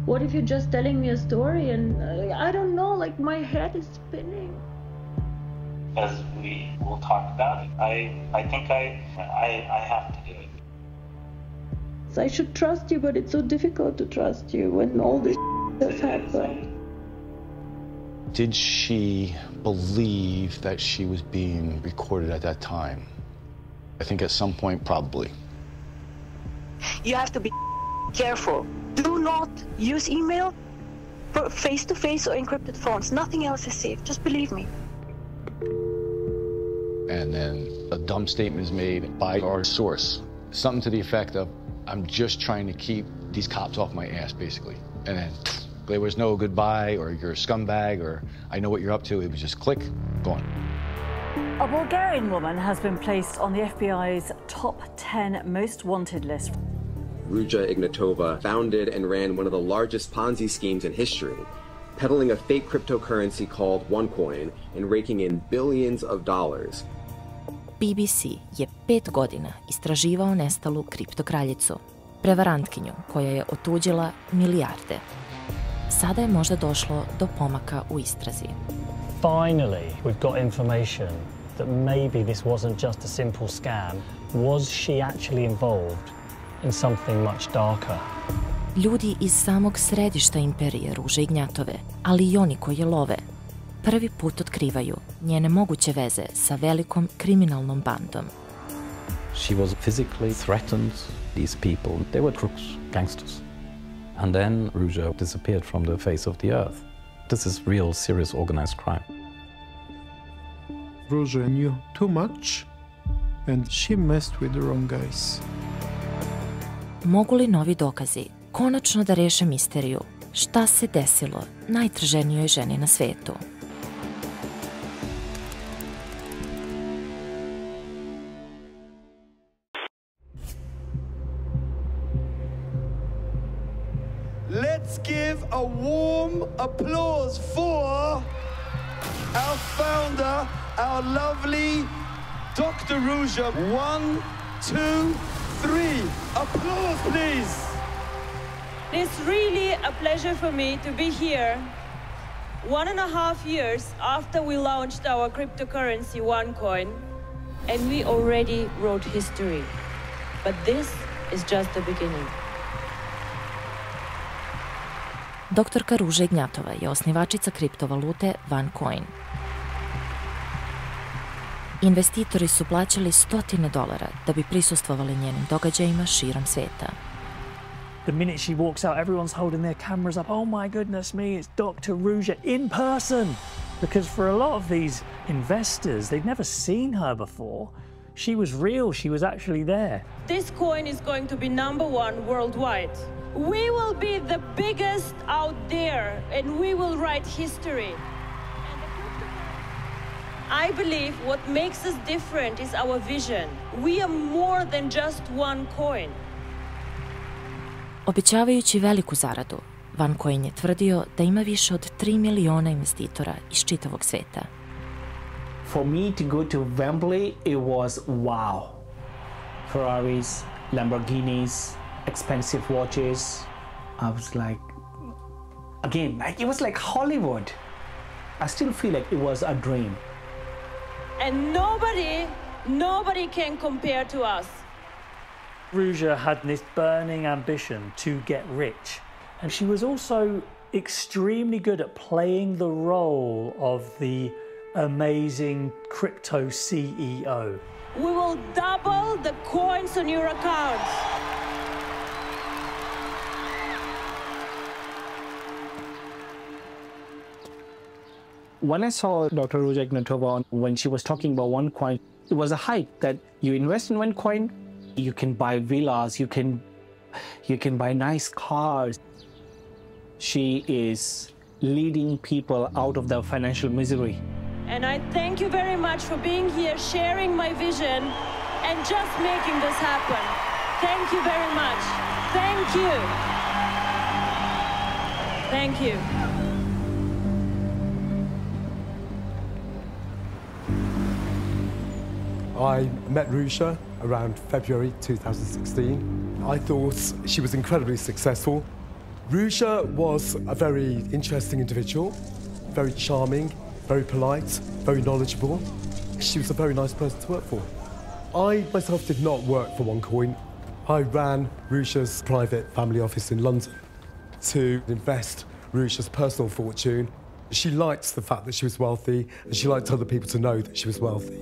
What if you're just telling me a story and I don't know, like my head is spinning. As we will talk about it, I think I have to do it. So I should trust you, but it's so difficult to trust you when all this has happened. Did she believe that she was being recorded at that time? I think at some point, probably. You have to be careful. Do not use email, face-to-face or encrypted phones. Nothing else is safe. Just believe me. And then a dumb statement is made by our source. Something to the effect of, I'm just trying to keep these cops off my ass, basically. And then there was no goodbye or you're a scumbag or I know what you're up to. It was just click, gone. A Bulgarian woman has been placed on the FBI's top 10 most wanted list. Ruja Ignatova founded and ran one of the largest Ponzi schemes in history, peddling a fake cryptocurrency called OneCoin and raking in billions of dollars. BBC je 5 godina istraživao nestalu kriptokraljicu, prevarantkinju koja je otuđila milijarde. Sada je možda došlo do pomaka u istrazi. Finally, we've got information that maybe this wasn't just a simple scam. Was she actually involved in something much darker? Ljudi iz samog središta imperije Ruže Ignjatove, ali i oni koji je love, prvi put otkrivaju njene moguće veze sa velikom kriminalnom bandom. She was physically threatened. These people, they were crooks, gangsters. And then Ruja disappeared from the face of the earth. This is real, serious, organized crime. Ruja knew too much, and she messed with the wrong guys. Mogu li novi dokazi konačno da reše misteriju šta se desilo najtraženijoj ženi na svetu? Let's give a warm applause for our founder, our lovely Dr. Ruja. 1, 2, 3. Applause, please. It's really a pleasure for me to be here 1.5 years after we launched our cryptocurrency OneCoin, and we already wrote history. But this is just the beginning. Doktorka Ruža Ignjatova je osnivačica kriptovalute OneCoin. Investitori su plaćali $100 da bi prisustvovali njenim događajima širom sveta. The minute she walks out, everyone's holding their cameras up. Oh my goodness me, it's Dr. Ruja in person. Because for a lot of these investors, they'd never seen her before. She was real, she was actually there. This coin is going to be #1 worldwide. We will be the biggest out there, and we will write history. I believe what makes us different is our vision. We are more than just one coin. Obećavajući veliku zaradu, OneCoin je tvrdio da ima više od 3 miliona investitora iz čitavog sveta. For me to go to Wembley, it was wow. Ferraris, Lamborghinis, expensive watches. I was like, again, like it was like Hollywood. I still feel like it was a dream. And nobody can compare to us. Ruja had this burning ambition to get rich. And she was also extremely good at playing the role of the amazing crypto CEO. We will double the coins on your accounts. When I saw Dr. Ruja Ignatova, when she was talking about OneCoin, it was a hype that you invest in OneCoin, you can buy villas, you can buy nice cars. She is leading people out of their financial misery. And I thank you very much for being here, sharing my vision, and just making this happen. Thank you very much. Thank you. Thank you. I met Ruja around February 2016. I thought she was incredibly successful. Ruja was a very interesting individual, very charming, very polite, very knowledgeable. She was a very nice person to work for. I myself did not work for OneCoin. I ran Ruja's private family office in London to invest Ruja's personal fortune. She liked the fact that she was wealthy, and she liked other people to know that she was wealthy.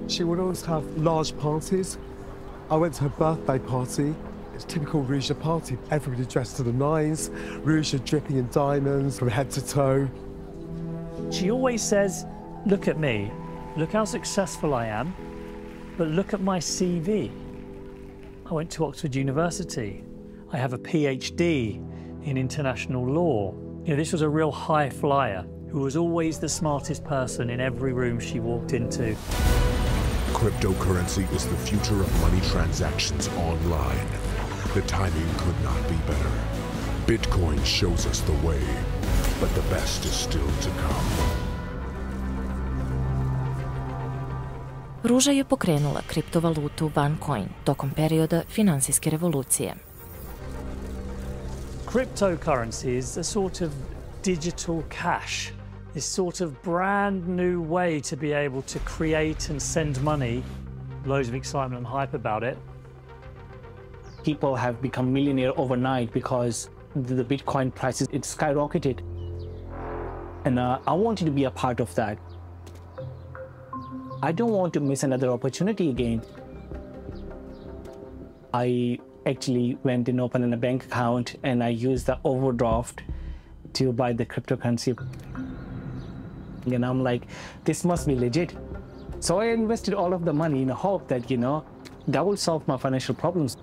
She would always have large parties. I went to her birthday party. It's a typical Ruja party. Everybody dressed to the nines, Ruja dripping in diamonds from head to toe. She always says, look at me, look how successful I am, but look at my CV. I went to Oxford University. I have a PhD in international law. You know, this was a real high flyer who was always the smartest person in every room she walked into. Cryptocurrency is the future of money transactions online. The timing could not be better. Bitcoin shows us the way, but the best is still to come. Ruža je pokrenula kriptovalutu OneCoin tokom perioda finansijske revolucije. Cryptocurrency is a sort of digital cash, this sort of brand new way to be able to create and send money. Loads of excitement and hype about it. People have become millionaire overnight because the Bitcoin prices, it skyrocketed. And I wanted to be a part of that. I don't want to miss another opportunity again. I actually went and opened a bank account and I used the overdraft to buy the cryptocurrency. And I'm like, this must be legit. So I invested all of the money in the hope that, you know, that will solve my financial problems.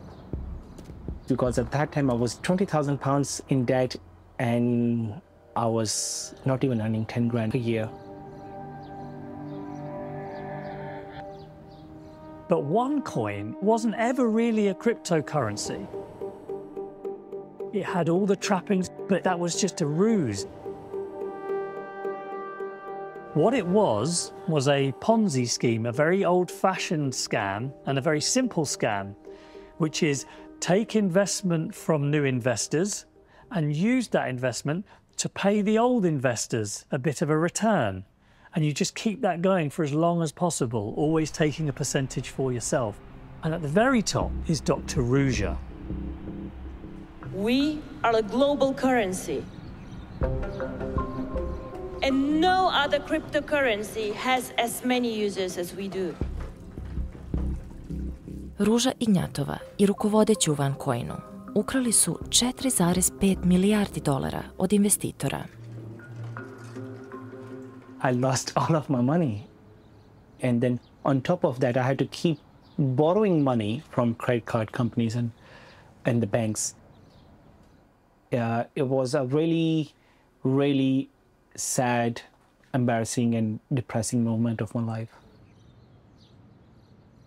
Because at that time I was 20,000 pounds in debt and I was not even earning 10 grand a year. But OneCoin wasn't ever really a cryptocurrency. It had all the trappings, but that was just a ruse. What it was a Ponzi scheme, a very old-fashioned scam and a very simple scam, which is take investment from new investors and use that investment to pay the old investors a bit of a return. And you just keep that going for as long as possible, always taking a percentage for yourself. And at the very top is Dr. Ruja. We are a global currency. And no other cryptocurrency has as many users as we do. Ruža Ignjatova i rukovodeći u OneCoinu ukrali su $4,5 milijardi od investitora. I lost all of my money. And then on top of that, I had to keep borrowing money from credit card companies and the banks. It was a really, really sad, embarrassing and depressing moment of my life.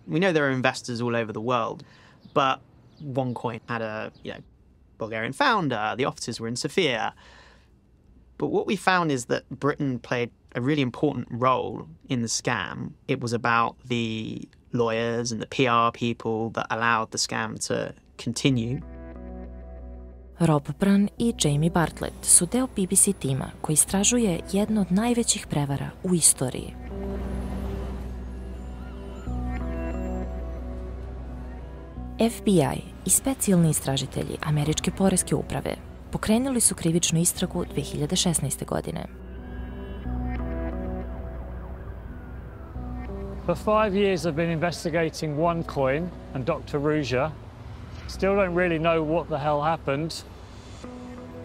We know there are investors all over the world, but OneCoin had a Bulgarian founder, the offices were in Sofia. But what we found is that Britain played a really important role in the scam. It was about the lawyers and the PR people that allowed the scam to continue. Rob Brun i Jamie Bartlett su deo BBC tima koji istražuje jednu od najvećih prevara u istoriji. FBI i specijalni istražitelji Američke poreske uprave pokrenuli su krivičnu istragu 2016. godine. For 5 years I've been investigating OneCoin and Dr. Ruja. Still don't really know what the hell happened.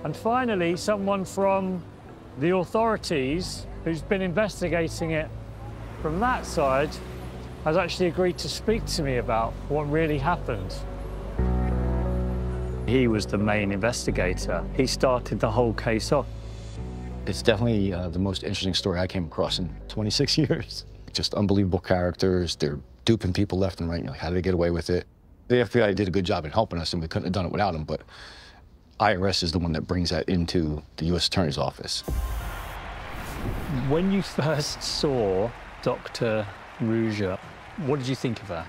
And finally, someone from the authorities who's been investigating it from that side has actually agreed to speak to me about what really happened. He was the main investigator. He started the whole case off. It's definitely the most interesting story I came across in 26 years. Just unbelievable characters. They're duping people left and right. You know, how did they get away with it? The FBI did a good job in helping us, and we couldn't have done it without them, but IRS is the one that brings that into the U.S. Attorney's Office. When you first saw Dr. Ruja, what did you think of her?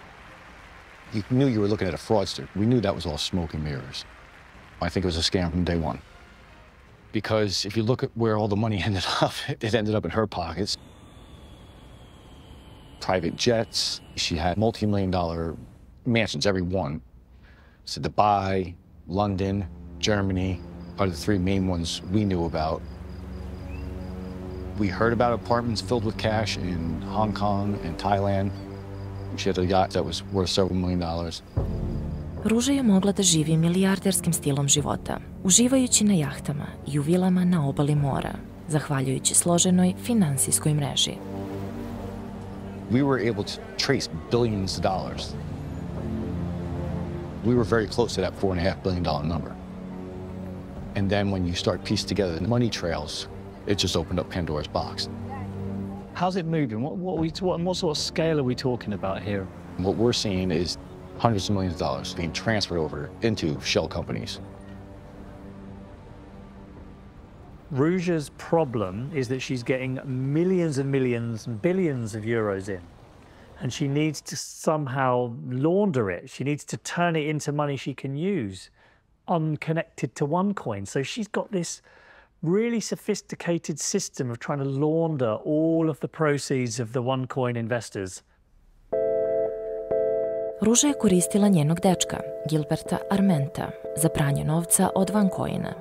You knew you were looking at a fraudster. We knew that was all smoke and mirrors. I think it was a scam from day one. Because if you look at where all the money ended up, it ended up in her pockets. Private jets. She had multi-million-dollar mansions, every one. So Dubai, London, Germany are the three main ones we knew about. We heard about apartments filled with cash in Hong Kong and Thailand. She had a yacht that was worth several $1 million. Ruža je mogla da živi milijarderskim stilom života, uživajući na jahtama i u vilama na obali mora, zahvaljujući složenoj finansijskoj mreži. We were able to trace billions of dollars. We were very close to that $4.5 billion number. And then when you start piecing together the money trails, it just opened up Pandora's box. How's it moving? What sort of scale are we talking about here? What we're seeing is hundreds of millions of dollars being transferred over into shell companies. Ruja's problem is that she's getting millions and millions and billions of euros in, and she needs to somehow launder it. She needs to turn it into money she can use, unconnected to OneCoin. So she's got this really sophisticated system of trying to launder all of the proceeds of the OneCoin investors. Ruža je koristila njenog dečka, Gilberta Armenta, za pranje novca od OneCoina.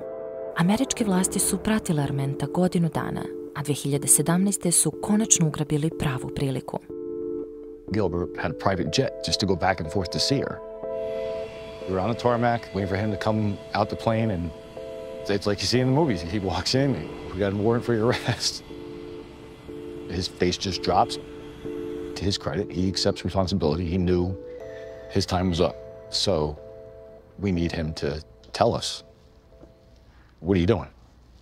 Američke vlasti su pratile Armenta godinu dana, a 2017. su konačno ugrabili pravu priliku. Gilbert had a private jet just to go back and forth to see her. We were on the tarmac, waiting for him to come out the plane, and it's like you see in the movies. He walks in, we got a warrant for your arrest. His face just drops. To his credit, he accepts responsibility. He knew his time was up. So we need him to tell us, what are you doing?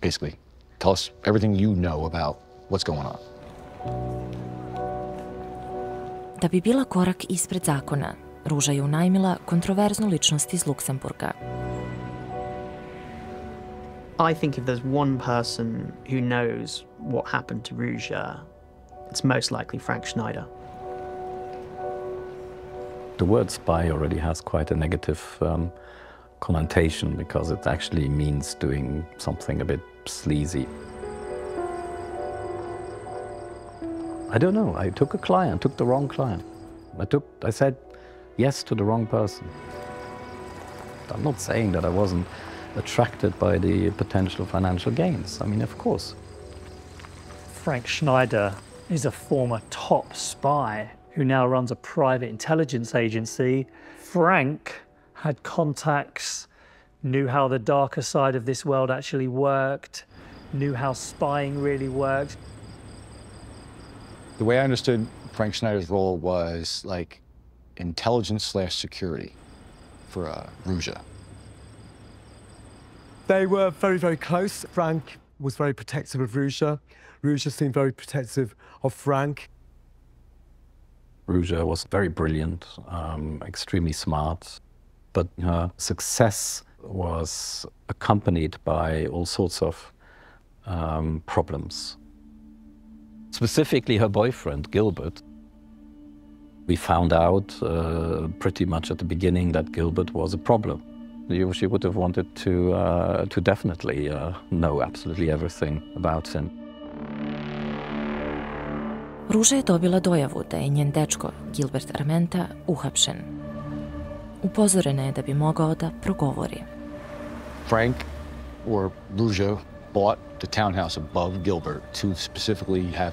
Basically, tell us everything you know about what's going on. Da bi bila korak ispred zakona, Ruža je unajmila kontroverznu ličnost iz Luksemburga. I think if there's one person who knows what happened to Ruja, it's most likely Frank Schneider. The word spy already has quite a negative connotation because it actually means doing something a bit sleazy. I don't know, I took the wrong client. I said yes to the wrong person. I'm not saying that I wasn't attracted by the potential financial gains. I mean, of course. Frank Schneider is a former top spy who now runs a private intelligence agency. Frank had contacts, knew how the darker side of this world actually worked, knew how spying really worked. The way I understood Frank Schneider's role was like intelligence/security for Ruja. They were very, very close. Frank was very protective of Ruja. Ruja seemed very protective of Frank. Ruja was very brilliant, extremely smart, but her success was accompanied by all sorts of problems. Specifically her boyfriend, Gilbert. We found out pretty much at the beginning that Gilbert was a problem. She would have wanted to definitely know absolutely everything about him. Ruža je dobila dojavu da je njen dečko, Gilbert Armenta, uhapšen. Upozorena je da bi mogao da progovori. Frank or Ruja bought the townhouse above Gilbert to specifically have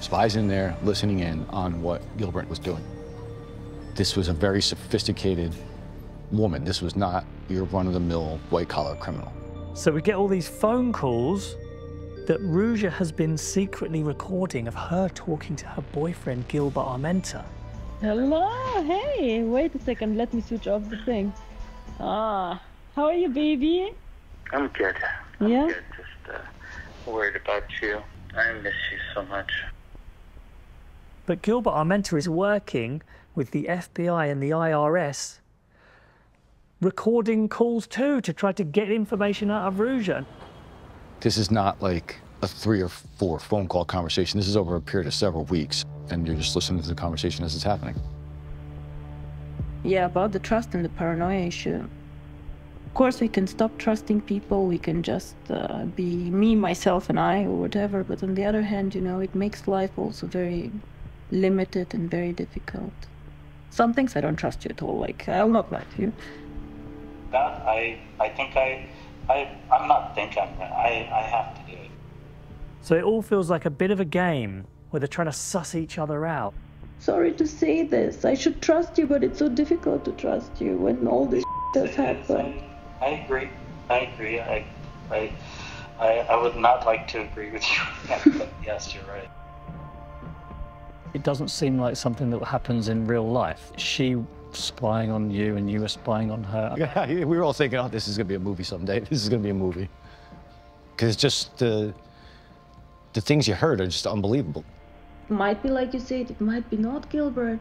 spies in there listening in on what Gilbert was doing. This was a very sophisticated woman. This was not your run-of-the-mill white-collar criminal. So we get all these phone calls that Ruja has been secretly recording of her talking to her boyfriend, Gilbert Armenta. Hello, hey, wait a second, let me switch off the thing. How are you, baby? I'm good. Yeah? Good. Just worried about you. I miss you so much. But Gilbert Armenta is working with the FBI and the IRS, recording calls too to try to get information out of Ruja. This is not like a 3 or 4 phone call conversation. This is over a period of several weeks, and you're just listening to the conversation as it's happening. Yeah, about the trust and the paranoia issue. Of course, we can stop trusting people. We can just be me, myself, and I, or whatever. But on the other hand, you know, it makes life also very limited and very difficult. Some things I don't trust you at all. Like, I'll not lie to you. That I'm not thinking. I have to do it. So it all feels like a bit of a game where they're trying to suss each other out. Sorry to say this. I should trust you, but it's so difficult to trust you when all this has happened. I agree. I would not like to agree with you, but yes, you're right. It doesn't seem like something that happens in real life. She spying on you and you were spying on her. Yeah, we were all thinking, oh, this is going to be a movie someday. This is going to be a movie. Because just the things you heard are just unbelievable. Might be like you said, it might be not, Gilbert.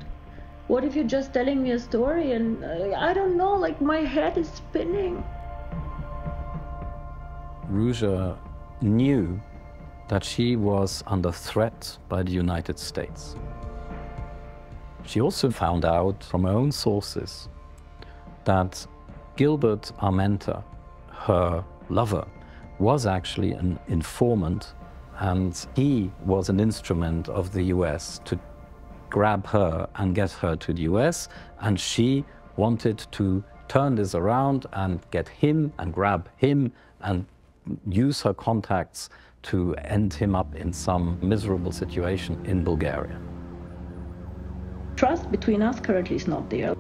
What if you're just telling me a story and I don't know, like my head is spinning. Ruja knew that she was under threat by the United States. She also found out from her own sources that Gilbert Armenta, her lover, was actually an informant, and he was an instrument of the US to grab her and get her to the US, and she wanted to turn this around and get him and grab him and use her contacts to end him up in some miserable situation in Bulgaria. Trust between us currently is not there.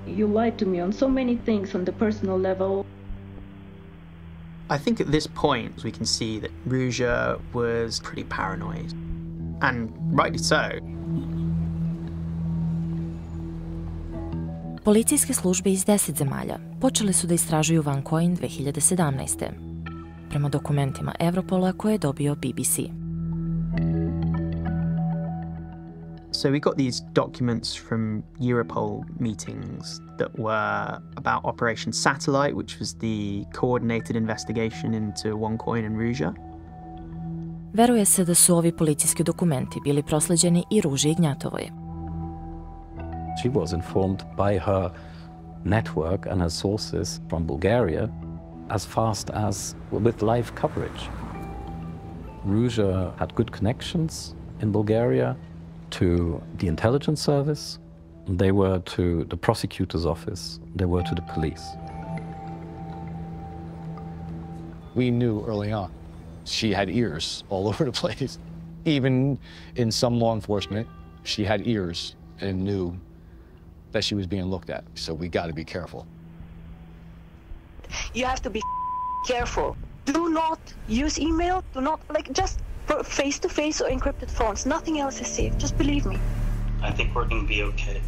You lied to me on so many things on the personal level. I think at this point we can see that Ruja was pretty paranoid. And rightly so. Policijske službe iz 10 zemalja počele su da istražuju OneCoin 2017. prema dokumentima Evropola koje je dobio BBC. So we got these documents from Europol meetings that were about Operation Satellite, which was the coordinated investigation into OneCoin and Ruja. Veruje se da su ovi policijski dokumenti bili prosleđeni i Ruži Ignjatovoj. She was informed by her network and her sources from Bulgaria as fast as with live coverage. Ruja had good connections in Bulgaria to the intelligence service, they were to the prosecutor's office, they were to the police. We knew early on she had ears all over the place. Even in some law enforcement, she had ears and knew that she was being looked at. So we got to be careful. You have to be careful. Do not use email. Do not, just face-to-face or encrypted phones. Nothing else is safe. Just believe me. I think we're going to be okay.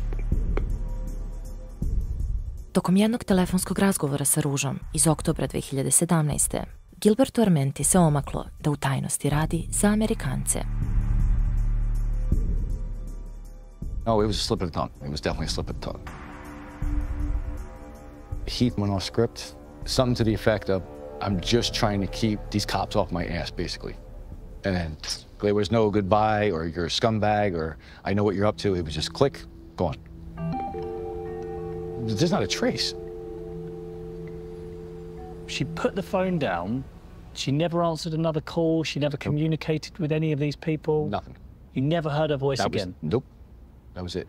Tokom jednog telefonskog razgovora sa Ružom iz oktobra 2017. Gilbertu Armenti se omaklo da u tajnosti radi za Amerikance. No, it was a slip of the tongue. It was definitely a slip of the tongue. He went off script, something to the effect of, I'm just trying to keep these cops off my ass, basically. And then there was no goodbye, or you're a scumbag, or I know what you're up to. It was just click, gone. There's not a trace. She put the phone down. She never answered another call. She never communicated with any of these people. Nothing. You never heard her voice again? Nope. That was it.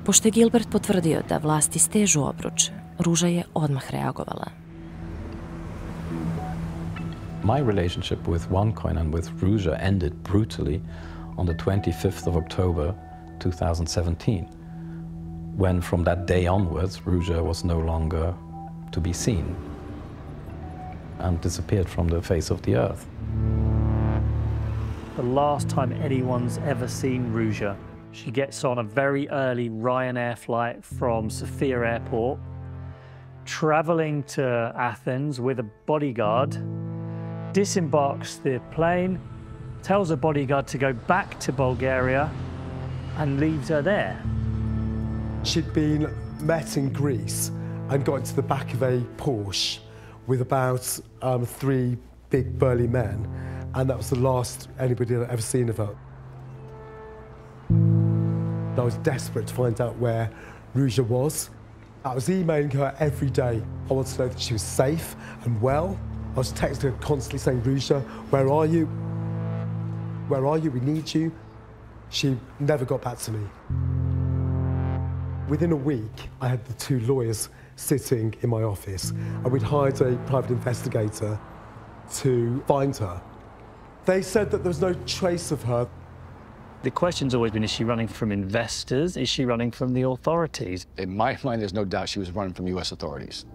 Pošto je Gilbert potvrdio da vlasti stežu obruč, Ruža je odmah reagovala. My relationship with OneCoin and with Ruja ended brutally on the 25th of October 2017, when from that day onwards, Ruja was no longer to be seen and disappeared from the face of the earth. The last time anyone's ever seen Ruja, she gets on a very early Ryanair flight from Sofia Airport, traveling to Athens with a bodyguard, disembarks the plane, tells a bodyguard to go back to Bulgaria and leaves her there. She'd been met in Greece and got into the back of a Porsche with about 3 big burly men, and that was the last anybody had ever seen of her. I was desperate to find out where Ruja was. I was emailing her every day. I wanted to know that she was safe and well. I was texting her constantly saying, Ruja, where are you? Where are you? We need you. She never got back to me. Within a week, I had the 2 lawyers sitting in my office, and we'd hired a private investigator to find her. They said that there was no trace of her. The question's always been, is she running from investors? Is she running from the authorities? In my mind, there's no doubt she was running from U.S. authorities.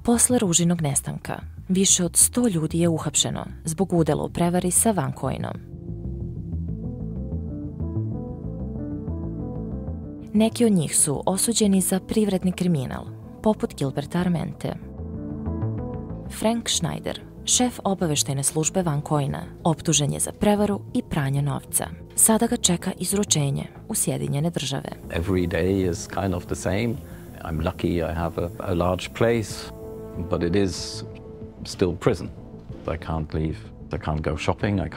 Posle Ružinog nestanka, više od 100 ljudi je uhapšeno zbog udela u prevari sa OneCoinom. Neki od njih su osuđeni za privredni kriminal, poput Gilberta Armente. Frank Schneider, šef obaveštajne službe OneCoina, optužen je za prevaru i pranje novca. Sada ga čeka izručenje u Sjedinjene Države. Every day is kind of the same. I'm lucky I have a large place, but it is still prison. I can't leave. I can't go shopping. I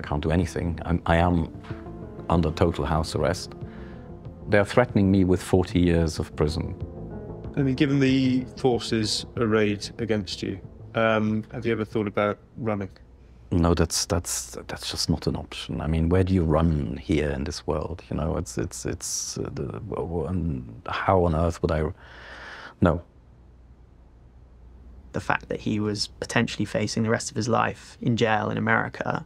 can't do anything. I am under total house arrest. They're threatening me with 40 years of prison. I mean, given the forces arrayed against you, have you ever thought about running? No, that's just not an option. I mean, where do you run here in this world? You know, how on earth would I? No. The fact that he was potentially facing the rest of his life in jail in America,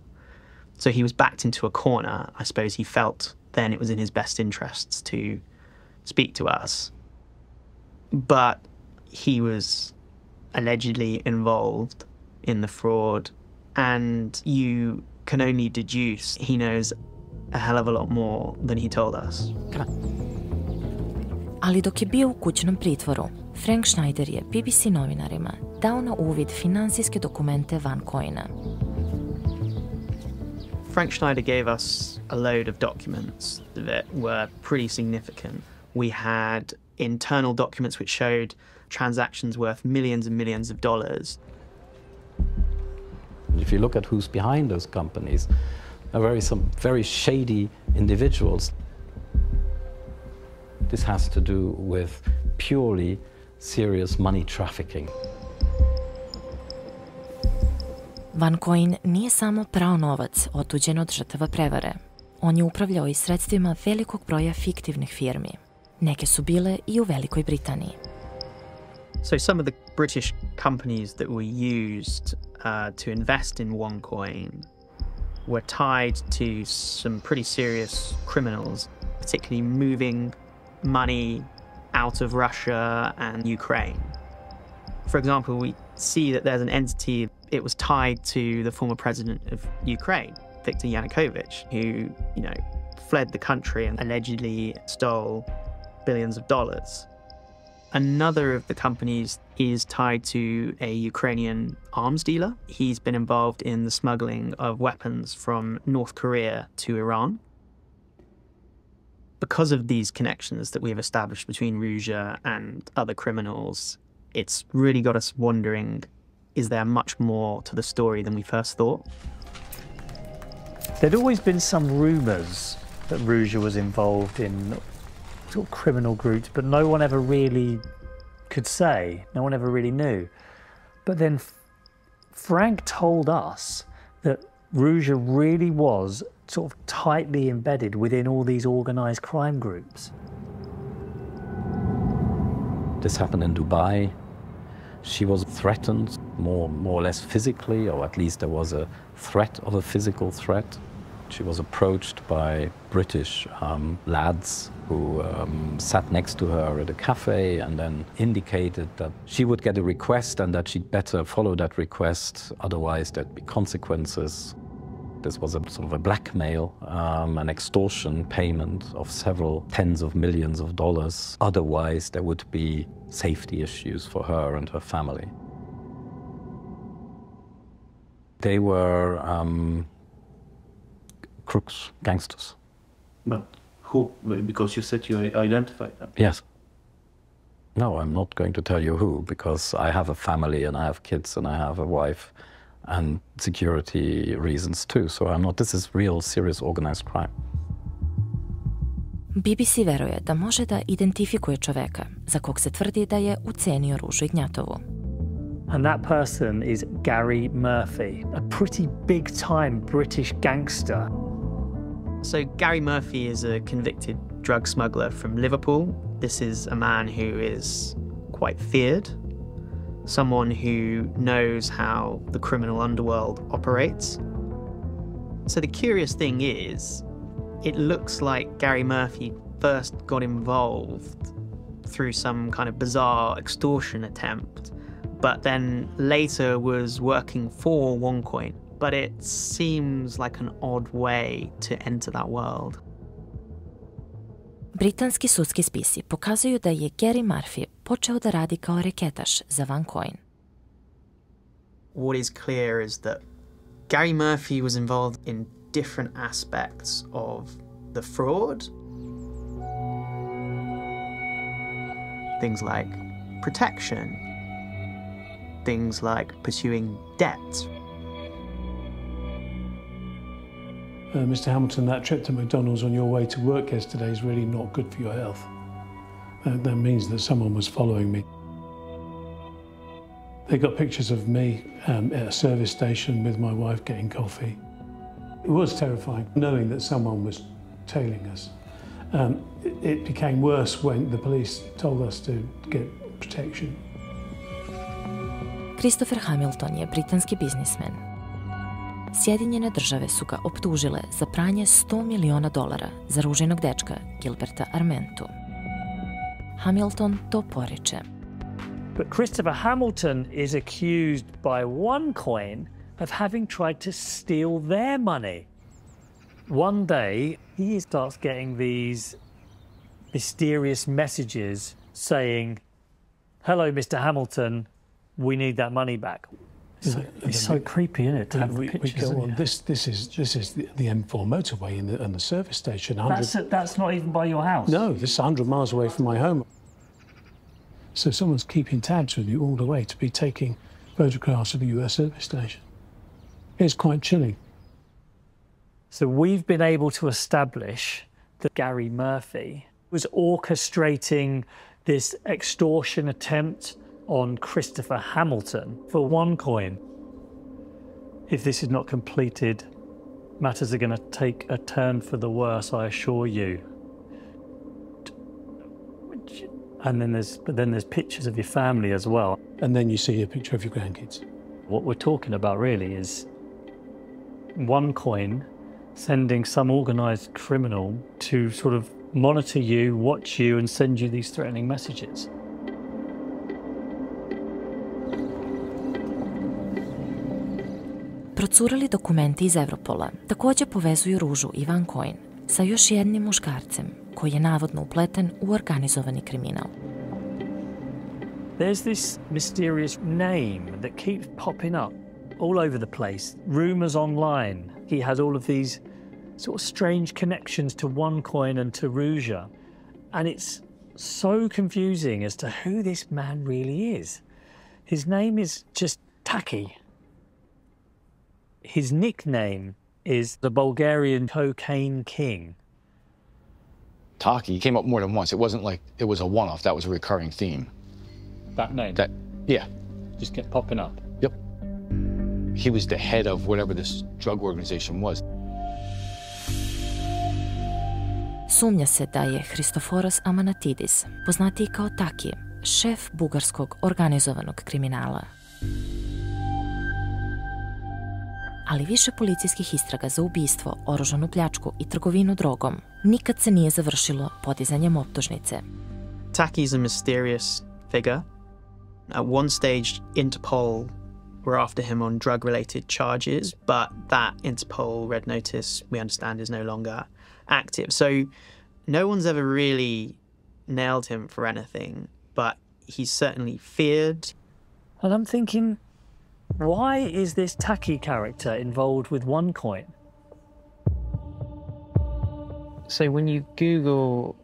so he was backed into a corner. I suppose he felt then it was in his best interests to speak to us. But he was allegedly involved in the fraud, and you can only deduce he knows a hell of a lot more than he told us. Ali dok je bio u kućnom pritvoru, Frank Schneider je BBC novinarima dao na uvid finansijske dokumente OneCoina. Frank Schneider gave us a load of documents that were pretty significant. We had internal documents which showed transactions worth millions and millions of dollars. If you look at who's behind those companies, some very shady individuals. This has to do with purely serious money trafficking. OneCoin nije samo prao novac otuđen od žrtava prevare. On je upravljao i sredstvima velikog broja fiktivnih firmi. Neke su bile i u Velikoj Britaniji. So some of the British companies that were used to invest in OneCoin were tied to some pretty serious criminals, particularly moving money out of Russia and Ukraine. For example, we see that there's an entity, it was tied to the former president of Ukraine, Viktor Yanukovych, who, fled the country and allegedly stole billions of dollars. Another of the companies is tied to a Ukrainian arms dealer. He's been involved in the smuggling of weapons from North Korea to Iran. Because of these connections that we've established between Ruja and other criminals, it's really got us wondering, is there much more to the story than we first thought? There'd always been some rumours that Ruja was involved in sort of criminal groups, but no one ever really could say, no one ever really knew. But then Frank told us that Ruja really was sort of tightly embedded within all these organised crime groups. This happened in Dubai. She was threatened more or less physically, or at least there was a threat of a physical threat. She was approached by British lads who sat next to her at a cafe and then indicated that she would get a request and that she'd better follow that request, otherwise there'd be consequences. This was a sort of a blackmail, an extortion payment of several tens of millions of dollars. Otherwise, there would be safety issues for her and her family. They were crooks, gangsters. But who? Because you said you identified them. Yes. No, I'm not going to tell you who, because I have a family and I have kids and I have a wife and security reasons too. So this is real serious organized crime. BBC veruje da može da identifikuje čoveka za kog se tvrdi da je ucenio Ružu Ignjatovu. And that person is Gary Murphy, a pretty big-time British gangster. So Gary Murphy is a convicted drug smuggler from Liverpool. This is a man who is quite feared, someone who knows how the criminal underworld operates. So the curious thing is, it looks like Gary Murphy first got involved through some kind of bizarre extortion attempt, but then later was working for OneCoin. But it seems like an odd way to enter that world. Britanski sudski spisi pokazuju da je Gary Murphy počeo da radi kao reketaš za OneCoin. What is clear is that Gary Murphy was involved in different aspects of the fraud. Things like protection, things like pursuing debt. Mr. Hamilton, that trip to McDonald's on your way to work yesterday is really not good for your health. That means that someone was following me. They got pictures of me at a service station with my wife getting coffee. It was terrifying, knowing that someone was tailing us. It became worse when the police told us to get protection. Christopher Hamilton je britanski biznismen. Sjedinjene države su ga optužile za pranje $100 miliona za ružinog dečka Gilberta Armentu. Hamilton to poriče. But Christopher Hamilton is accused by OneCoin of having tried to steal their money. One day, he starts getting these mysterious messages saying, "Hello, Mr. Hamilton, we need that money back." It's so creepy, isn't it? To have pictures, we go on. This is the M4 motorway and the service station. That's not even by your house? No, this is 100 miles away from my home. So someone's keeping tabs with you all the way to be taking photographs of the US service station. It's quite chilling. So we've been able to establish that Gary Murphy was orchestrating this extortion attempt on Christopher Hamilton for OneCoin. If this is not completed, matters are going to take a turn for the worse, I assure you. And then there's pictures of your family as well. And then you see a picture of your grandkids. What we're talking about really is OneCoin sending some organised criminal to sort of monitor you, watch you, and send you these threatening messages. Procurali dokumenti iz Evropola također povezuju Ružu i OneCoin sa još jednim muškarcem koji je navodno upleten u organizovani kriminal. There's this mysterious name that keeps popping up all over the place. Rumours online. He has all of these sort of strange connections to OneCoin and to Ruja. And it's so confusing as to who this man really is. His name is just Taki. His nickname is the Bulgarian Cocaine King. Taki came up more than once. It wasn't like it was a one-off. That was a recurring theme. That name? Yeah. Just kept popping up? Yep. He was the head of whatever this drug organization was. Sumnja se da je Christoforos Amanatidis, poznatiji kao Taki, šef bugarskog organizovanog kriminala. Ali više policijskih istraga za ubistvo, oružanu pljačku i trgovinu drogom nikad se nije završilo podizanjem optužnice. Taki's a mysterious figure. At one stage, Interpol were after him on drug-related charges, but that Interpol red notice, we understand, is no longer active. So no one's ever really nailed him for anything, but he's certainly feared. And I'm thinking, why is this Taki character involved with OneCoin? So when you Google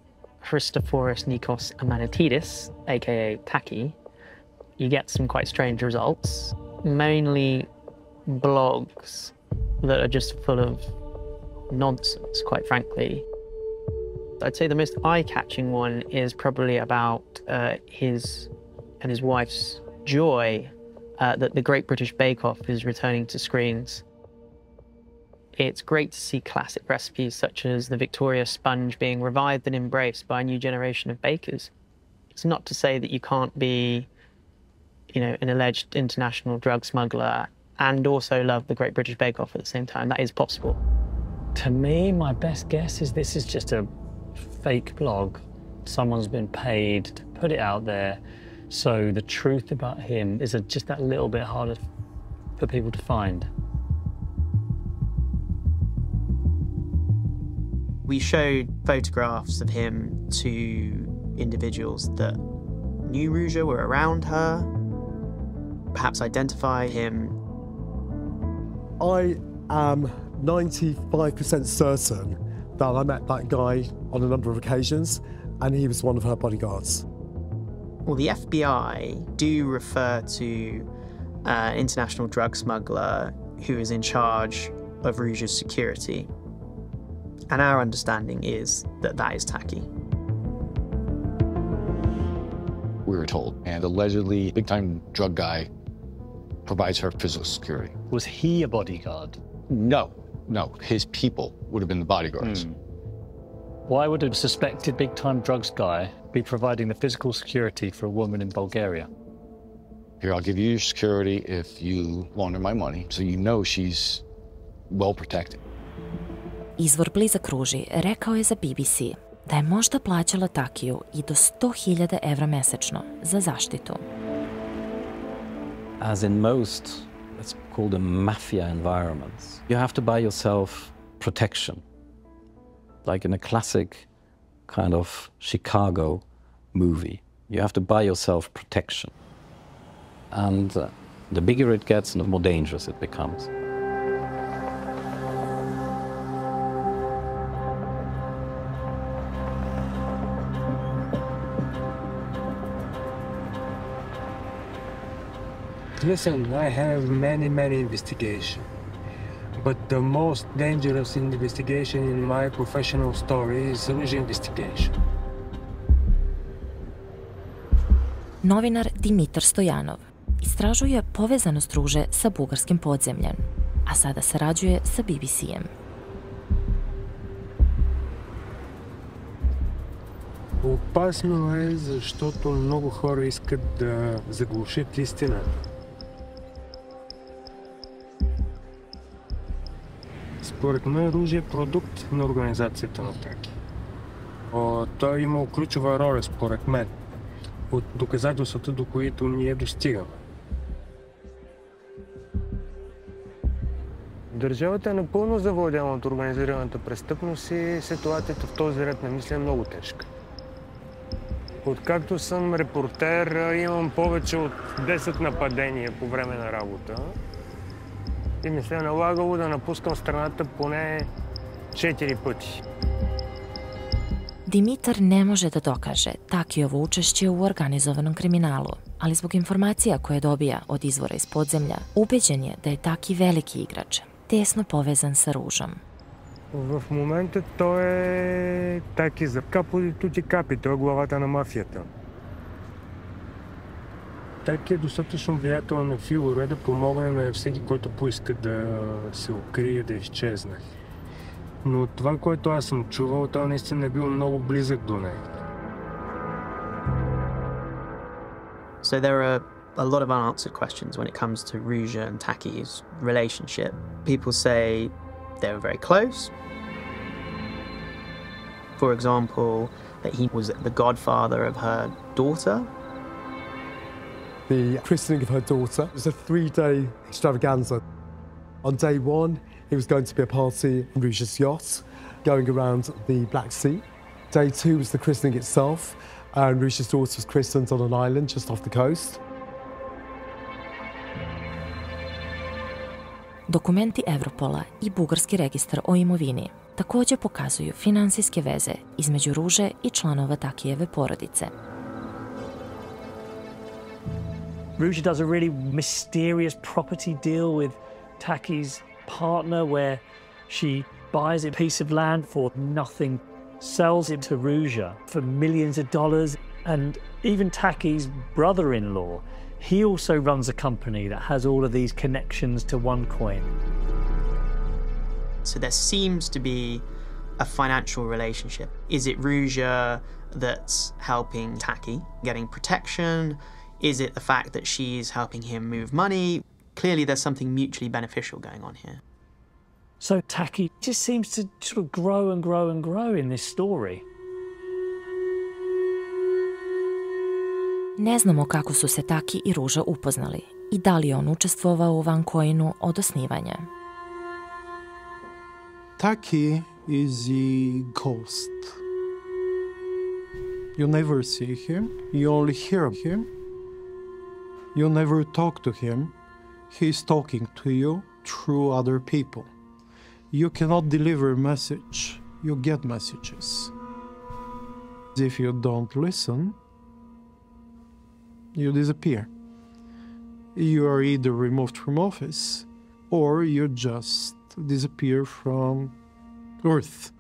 Christoforos Nikos Amanatidis, aka Taki, you get some quite strange results. Mainly blogs that are just full of nonsense, quite frankly. I'd say the most eye-catching one is probably about his and his wife's joy that the Great British Bake Off is returning to screens. It's great to see classic recipes such as the Victoria sponge being revived and embraced by a new generation of bakers. It's not to say that you can't be, you know, an alleged international drug smuggler and also love the Great British Bake Off at the same time. That is possible. To me, my best guess is this is just a fake blog. Someone's been paid to put it out there, so the truth about him is just that little bit harder for people to find. We showed photographs of him to individuals that knew Ruja, were around her, perhaps identify him. I am 95% certain that I met that guy on a number of occasions, and he was one of her bodyguards. Well, the FBI do refer to an international drug smuggler who is in charge of Ruja's security. And our understanding is that that is Taki. We were told, and allegedly, big-time drug guy provides her physical security. Was he a bodyguard? No, his people would have been the bodyguards. Why would a suspected big-time drugs guy be providing the physical security for a woman in Bulgaria? Here, I'll give you your security if you launder my money, so you know she's well protected. Izvor blizak Ruži rekao je za BBC da je možda plaćala Takiju i do 100.000 evra mesečno za zaštitu. As in most, let's call them mafia environments, you have to buy yourself protection. Like in a classic kind of Chicago movie, you have to buy yourself protection. And the bigger it gets, the more dangerous it becomes. Listen, I have many investigations. But the most dangerous investigation in my professional story is Ruja investigation. Novinar Dimitar Stojanov istražuje povezanost Ruže sa bugarskim podzemljem, a sada sarađuje sa BBC-em. Опасно е, защото много хора искат да заглушат истината. Според мен Руja е продукт на организацията на Таки. Той е имал ключова роля, според мен, от доказателствата, до които ние достигаме. Държавата е напълно завладяна от организираната престъпност и ситуацията в този ред на мисли е много тежка. Откакто съм репортер, имам повече от 10 нападения по време на работа. И ми се е налагало да напускам страната поне 4 пъти. Dimitar ne može da dokaže Takijevo učešće u organizovanom kriminalu, ali zbog informacija koje dobija od izvora iz podzemlja, ubeđen je da je Taki veliki igrač, tesno povezan sa Ružom. В момента той е Таки за капо и тути капи, той е главата на мафията. Таки е достатъчно влиятелна фигура да помогне на всеки, който поиска да се укрие, да изчезне. Но това, което аз съм чувал, той наистина е бил много близък до нея. So there are a lot of unanswered questions when it comes to Ruja and Taki's relationship. People say they were very close. For example, that he was the godfather of her daughter. The christening of her daughter was a 3-day extravaganza. On day 1, it was going to be a party on Ruja's yacht, going around the Black Sea. Day 2 was the christening itself, and Ruja's daughter was christened on an island just off the coast. Dokumenti Evropola i bugarski registar o imovini takođe pokazuju finansijske veze između Ruže i članova Takijeve porodice. Ruja does a really mysterious property deal with Taki's partner, where she buys a piece of land for nothing, sells it to Ruja for millions of dollars. And even Taki's brother-in-law, he also runs a company that has all of these connections to OneCoin. So there seems to be a financial relationship. Is it Ruja that's helping Taki, getting protection? Is it the fact that she's helping him move money? Clearly there's something mutually beneficial going on here. So Taki just seems to sort of grow and grow and grow in this story. Ne znamo kako su se Taki i Ruža upoznali i da li je on učestvovao u OneCoinu od osnivanja. Taki is a ghost. You never see him, you only hear him. You never talk to him. He's talking to you through other people. You cannot deliver a message, you get messages. If you don't listen, you disappear. You are either removed from office or you just disappear from Earth.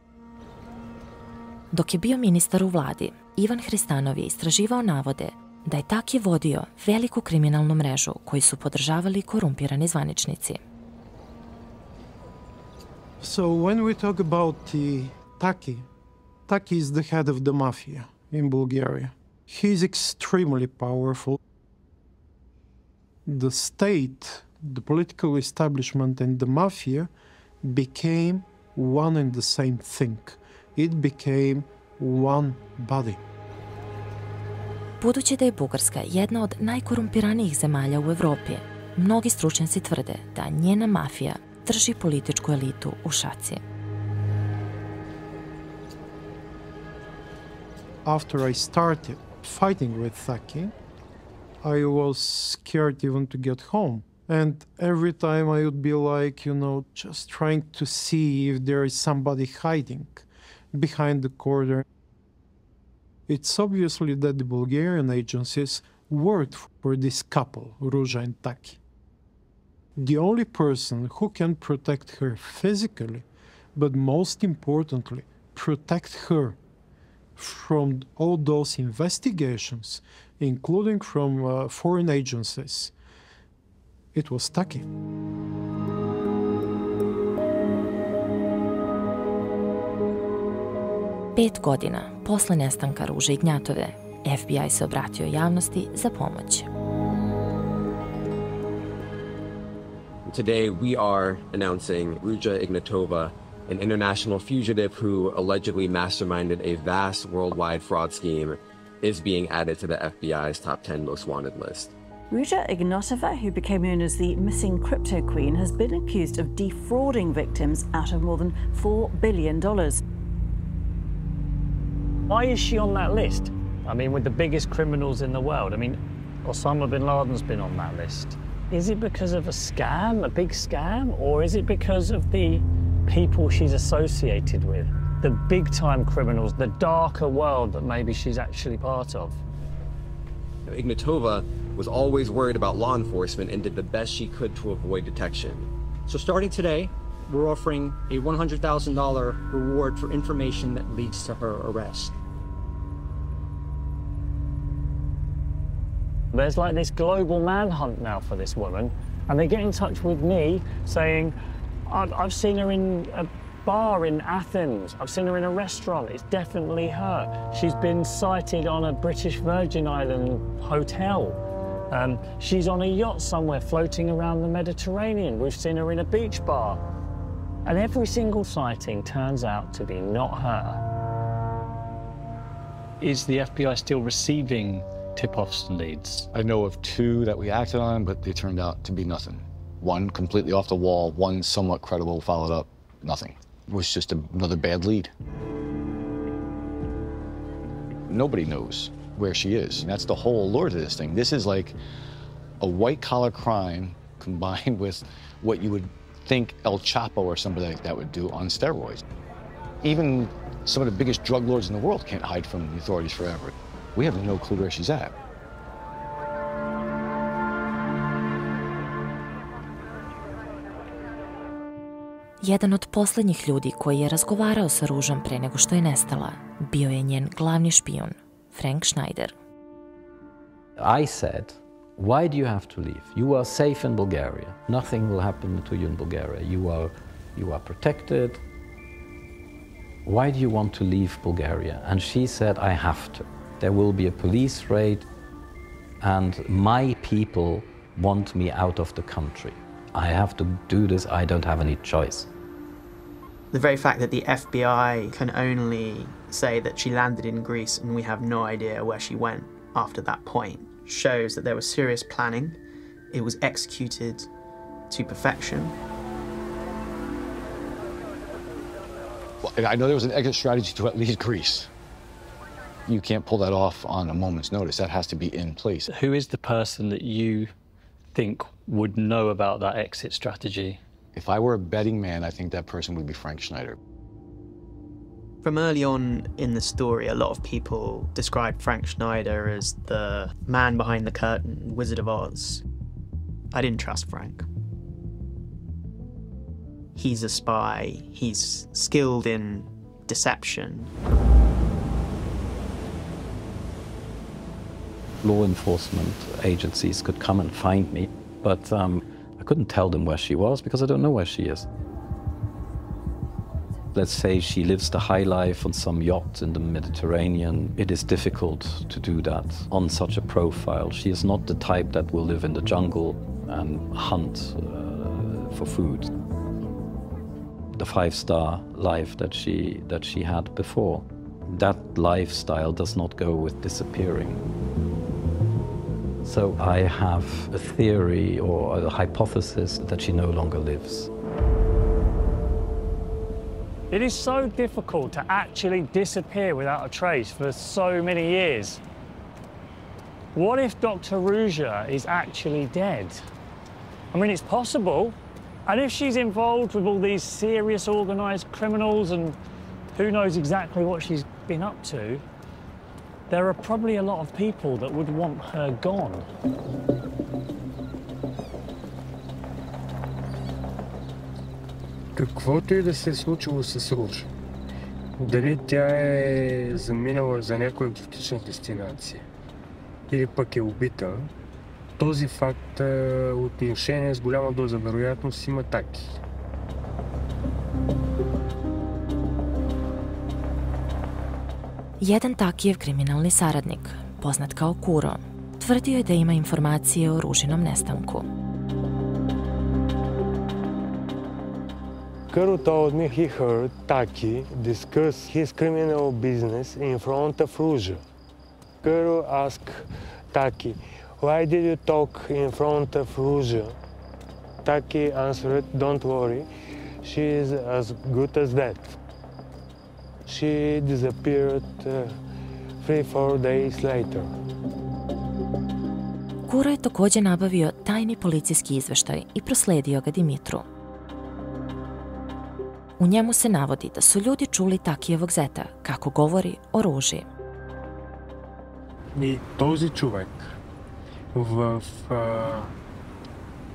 Dok je bio ministar u vladi, Ivan Hristanov je istraživao navode da je Taki vodio veliku kriminalnu mrežu koju su podržavali korumpirani zvaničnici. So when we talk about Taki is the head of the mafia in Bulgaria. He's extremely powerful. The state, the political establishment and the mafia became one and the same thing. It became one body. Budući da je Bugarska jedna od najkorumpiranijih zemalja u Evropi, mnogi stručnjaci tvrde da njena mafija drži političku elitu u šaci. After I started fighting with Taki, I was scared even to get home. And every time I would be like, just trying to see if there is somebody hiding behind the corner. It's obviously that the Bulgarian agencies worked for this couple, Ruža and Taki. The only person who can protect her physically, but most importantly, protect her from all those investigations, including from foreign agencies, it was Taki. Pet godina posle nestanka Ruže Ignjatove, FBI se obratio javnosti za pomoć. Today we are announcing Ruža Ignatova, an international fugitive who allegedly masterminded a vast worldwide fraud scheme, is being added to the FBI's top 10 most wanted list. Ruža Ignatova, who became known as the missing crypto queen, has been accused of defrauding victims out of more than $4 billion. Why is she on that list? I mean, with the biggest criminals in the world. I mean, Osama bin Laden's been on that list. Is it because of a scam, a big scam, or is it because of the people she's associated with? The big-time criminals, the darker world that maybe she's actually part of? Ignatova was always worried about law enforcement and did the best she could to avoid detection. So starting today, we're offering a $100,000 reward for information that leads to her arrest. There's like this global manhunt now for this woman, and they get in touch with me saying, I've seen her in a bar in Athens, I've seen her in a restaurant, it's definitely her. She's been sighted on a British Virgin Island hotel. She's on a yacht somewhere floating around the Mediterranean. We've seen her in a beach bar. And every single sighting turns out to be not her. Is the FBI still receiving tip-offs and leads? I know of 2 that we acted on, but they turned out to be nothing. One completely off the wall, one somewhat credible, followed up, nothing. It was just another bad lead. Nobody knows where she is. And that's the whole allure to this thing. This is like a white-collar crime combined with what you would think El Chapo or somebody like that would do on steroids. Even some of the biggest drug lords in the world can't hide from the authorities forever. We have no clue where she's at. Jedan od posljednjih ljudi koji je razgovarao sa Ružom pre nego što je nestala bio je njen glavni špijun, Frank Schneider. I said, why do you have to leave? You are safe in Bulgaria. Nothing will happen to you in Bulgaria. You are protected. Why do you want to leave Bulgaria? And she said, I have to. There will be a police raid and my people want me out of the country. I have to do this. I don't have any choice. The very fact that the FBI can only say that she landed in Greece and we have no idea where she went after that point shows that there was serious planning. It was executed to perfection. Well, I know there was an exit strategy to at least Greece. You can't pull that off on a moment's notice. That has to be in place. Who is the person that you think would know about that exit strategy? If I were a betting man, I think that person would be Frank Schneider. From early on in the story, a lot of people described Frank Schneider as the man behind the curtain, Wizard of Oz. I didn't trust Frank. He's a spy. He's skilled in deception. Law enforcement agencies could come and find me, but I couldn't tell them where she was because I don't know where she is. Let's say she lives the high life on some yacht in the Mediterranean. It is difficult to do that on such a profile. She is not the type that will live in the jungle and hunt for food. The five-star life that she had before, that lifestyle does not go with disappearing. So I have a theory or a hypothesis that she no longer lives. It is so difficult to actually disappear without a trace for so many years. What if Dr. Ruja is actually dead? I mean, it's possible. And if she's involved with all these serious organised criminals and who knows exactly what she's been up to, there are probably a lot of people that would want her gone. Каквото и да се е случило с Ружа, дали тя е заминала за някоя екзотична дестинация или пък е убита, този факт отношение с голяма доза вероятност има Таки. Jedan Takijev kriminalni saradnik, poznat kao Kuro, tvrdio je da ima informacije o Ružinom nestanku. Kuro told me he heard Taki discuss his criminal business in front of Ruja. Kuro asked Taki, why did you talk in front of Ruja? Taki answered, don't worry, she is as good as that. She disappeared 3-4 days later. Kuro je također nabavio tajni policijski izveštaj i prosledio ga Dimitru. U njemu se navodi da su ljudi čuli Takijevog zeta kako govori o Ruži. И този човек в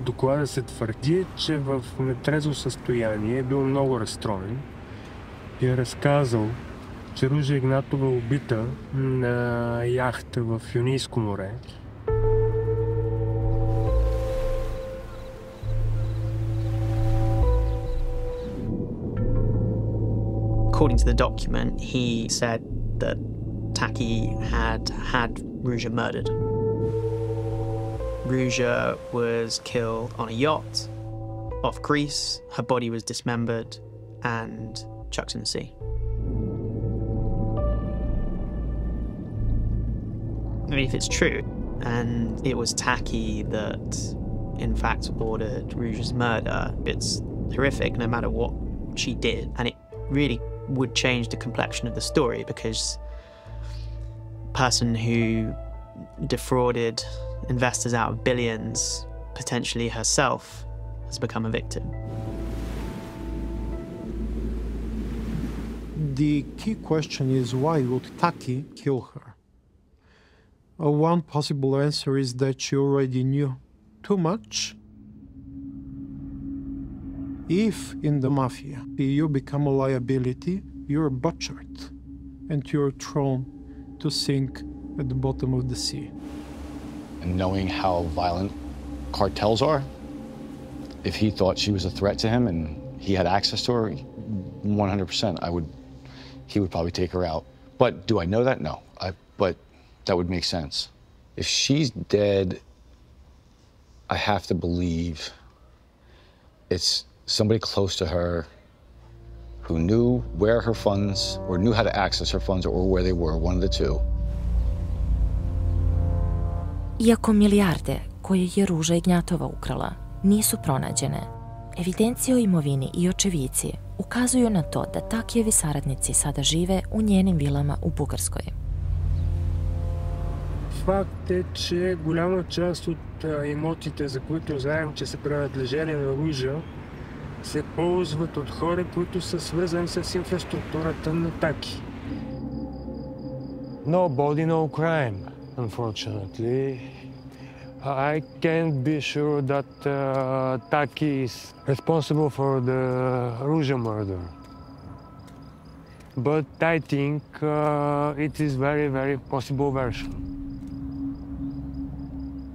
доклада се твърди, че в нетрезво състояние е бил много разстроен и е разказал, че Ружа Игнатова е убита на яхта в Йонийско море. According to the document, he said that Taki had Ruja murdered. Ruja was killed on a yacht off Greece. Her body was dismembered and chucked in the sea. I mean, if it's true, and it was Taki that, in fact, ordered Ruja's murder, it's horrific no matter what she did, and it really would change the complexion of the story because person who defrauded investors out of billions, potentially herself, has become a victim. The key question is why would Taki kill her? One possible answer is that she already knew too much. If in the mafia you become a liability, you're butchered and you're thrown to sink at the bottom of the sea. And knowing how violent cartels are, if he thought she was a threat to him and he had access to her, 100%, he would probably take her out. But do I know that? No. But that would make sense. If she's dead, I have to believe it's somebody close to her who knew where her funds, or knew how to access her funds, or where they were, one of the two. Iako milijarde koje je Ruža Ignjatova ukrala nisu pronađene, evidencije o imovini i očevici ukazuju na to da Takijevi saradnici sada žive u njenim vilama u Bugarskoj. Факт е, че голяма част от имотите, за които знаем, че са принадлежали на Ружа, се ползват от хора, които са свързани с инфраструктурата на Таки. No body, no crime, unfortunately. I can't be sure that Taki is responsible for the Ruža murder. But I think it is very, very possible version.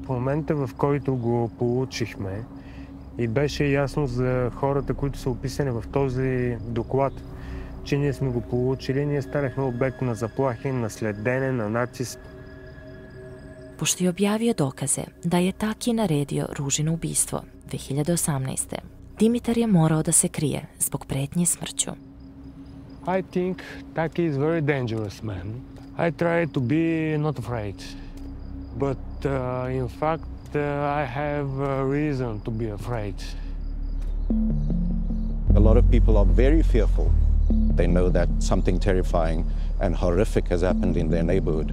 В момента, в който го получихме и беше ясно за хората, които са описани в този доклад, че ние сме го получили, ние станахме обект на заплахи, на следене, на натиск. Pošto je objavio dokaze da je Taki naredio Ružino ubistvo 2018. Dimitar je morao da se krije zbog pretnje smrću. I think Taki is very dangerous man. I try to be not afraid. But in fact, I have a reason to be afraid. A lot of people are very fearful. They know that something terrifying and horrific has happened in their neighborhood.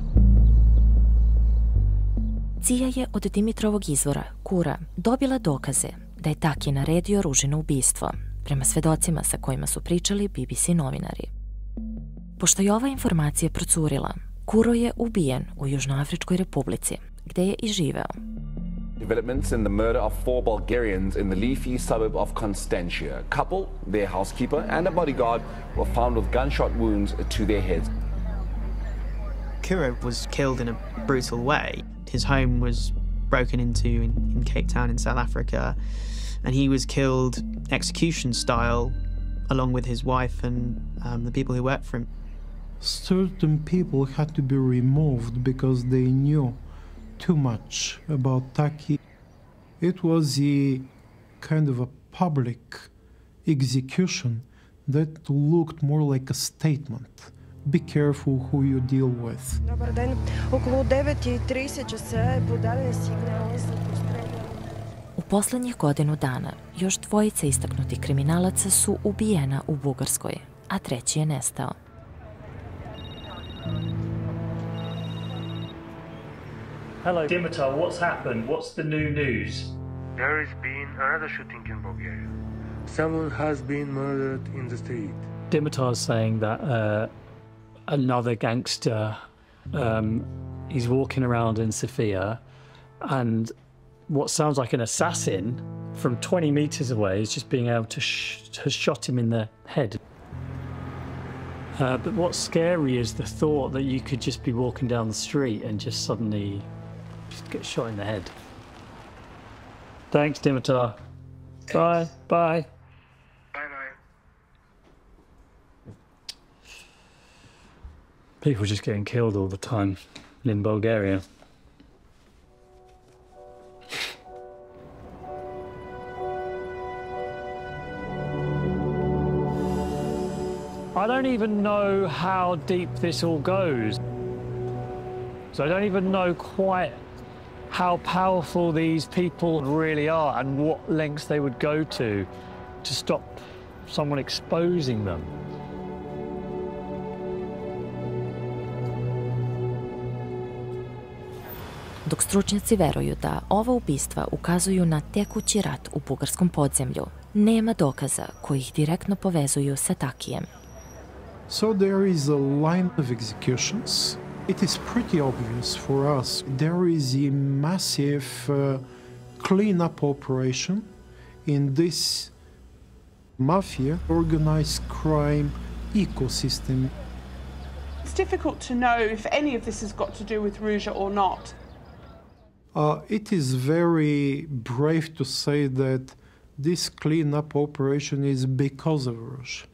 CIA je od Dimitrovog izvora, Kura, dobila dokaze da je Taki naredio Ružino ubistvo, prema svedocima sa kojima su pričali BBC novinari. Pošto je ova informacija procurila, Kuro je ubijen u Južnoafričkoj republici, gde je i živeo. Developments in the murder of 4 Bulgarians in the leafy suburb of Constantia. A couple, their housekeeper and a bodyguard, were found with gunshot wounds to their heads. Kuro was killed in a brutal way. His home was broken into in Cape Town in South Africa, and he was killed execution style along with his wife and the people who worked for him. Certain people had to be removed because they knew too much about Taki. It was a kind of a public execution that looked more like a statement. Be careful who you deal with. Добър ден. Около 9:30 часа е подаден сигнал за постреляне. U poslednjih godinu dana još dvojica istaknutih kriminalaca su ubijena u Bugarskoj, a treći je nestao. Hello, Dimitar, what's happened? What's the new news? There has been another shooting in Bulgaria. Someone has been murdered in the street. Dimitar's saying that another gangster, he's walking around in Sofia, and what sounds like an assassin from 20 meters away is just being able to has shot him in the head. But what's scary is the thought that you could just be walking down the street and just suddenly just get shot in the head. Thanks, Dimitar. Bye. Bye. People just getting killed all the time in Bulgaria. I don't even know how deep this all goes. So I don't even know quite how powerful these people really are and what lengths they would go to stop someone exposing them. Dok stručnjaci veruju da ova ubistva ukazuju na tekući rat u bugarskom podzemlju, nema dokaza koji ih direktno povezuju sa Takijem. So there is a line of executions. It is pretty obvious for us. There is a massive cleanup operation in this Mafia, organized crime ecosystem. It's difficult to know if any of this has got to do with Ruja or not. It is very brave to say that this cleanup operation is because of Ruja.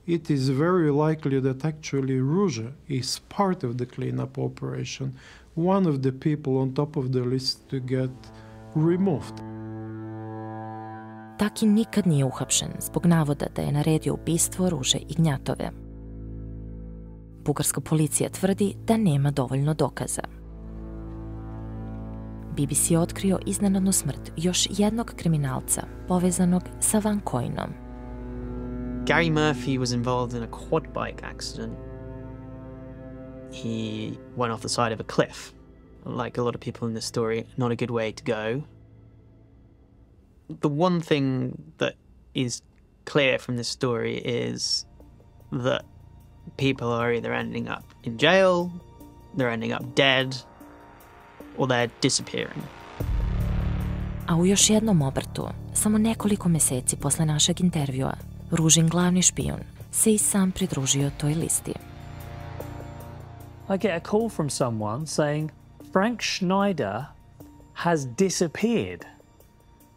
It is very likely that actually Ruja is part of the cleanup operation, one of the people on top of the list to get removed. Taki nikad nije uhapšen zbog navoda da je naredio ubistvo Ruže Ignjatove. Bugarska policija tvrdi da nema dovoljno dokaza. BBC je otkrio iznenadnu smrt još jednog kriminalca povezanog sa Van Coinom. Gary Murphy was involved in a quad bike accident. He went off the side of a cliff. Like a lot of people in this story, not a good way to go. The one thing that is clear from this story is that people are either ending up in jail, they're ending up dead, or they're disappearing. A u još jednom obrtu, samo nekoliko meseci posle našeg intervjua, Ružin glavni špijun se i sam pridružio toj listi. I get a call from someone saying, Frank Schneider has disappeared.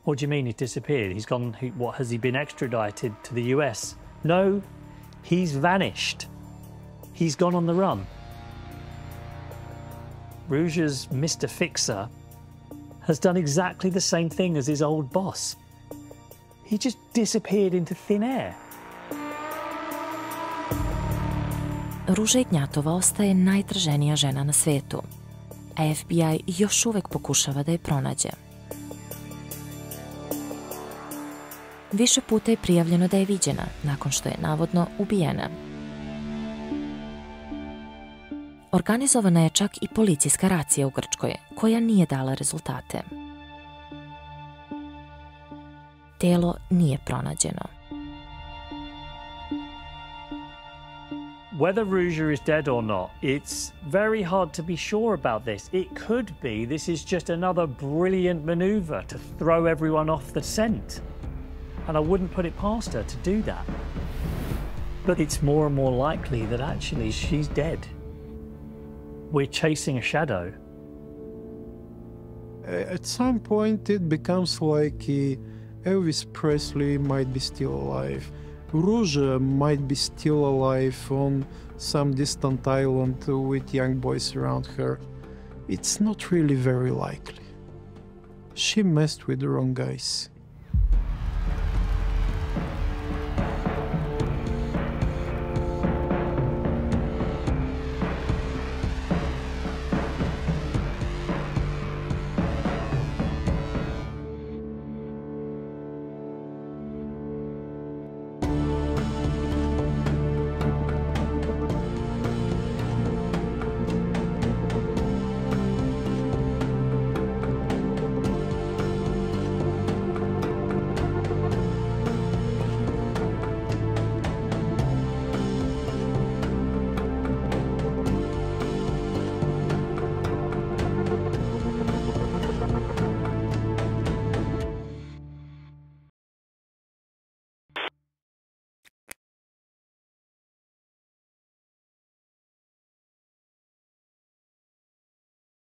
What do you mean he's disappeared? He's gone, what, has he been extradited to the US? No, he's vanished. He's gone on the run. Ruja's Mr. Fixer has done exactly the same thing as his old boss. He just disappeared into thin air. Ruža Ignjatova ostaje najtraženija žena na svetu, a FBI još uvek pokušava da je pronađe. Više puta je prijavljeno da je viđena nakon što je navodno ubijena. Organizovana je čak i policijska racija u Grčkoj, koja nije dala rezultate. Telo nije pronađeno. Whether Ruja is dead or not, it's very hard to be sure about this. It could be this is just another brilliant maneuver to throw everyone off the scent. And I wouldn't put it past her to do that. But it's more and more likely that actually she's dead. We're chasing a shadow. At some point it becomes like Elvis Presley might be still alive. Ruja might be still alive on some distant island with young boys around her. It's not really very likely. She messed with the wrong guys.